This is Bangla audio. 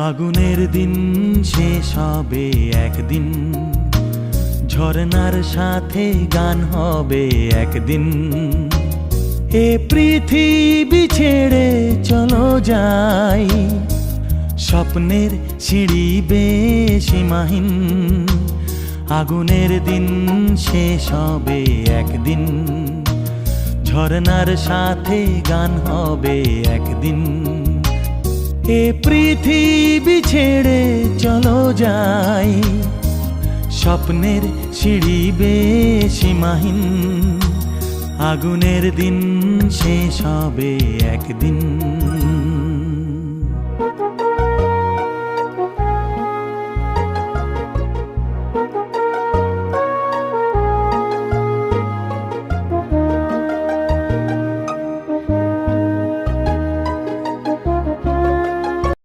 আগুনের দিন শেষ হবে একদিন, ঝরনার সাথে গান হবে একদিন। এ পৃথিবী ছেড়ে চলো যাই, স্বপ্নের সিঁড়ি বেয়ে সীমাহীন। আগুনের দিন শেষ হবে একদিন, ঝরনার সাথে গান হবে একদিন। এ পৃথিবী ছেড়ে চলো যাই, স্বপ্নের সিঁড়ি বেয়ে সীমাহীন। আগুনের দিন শেষ হবে একদিন।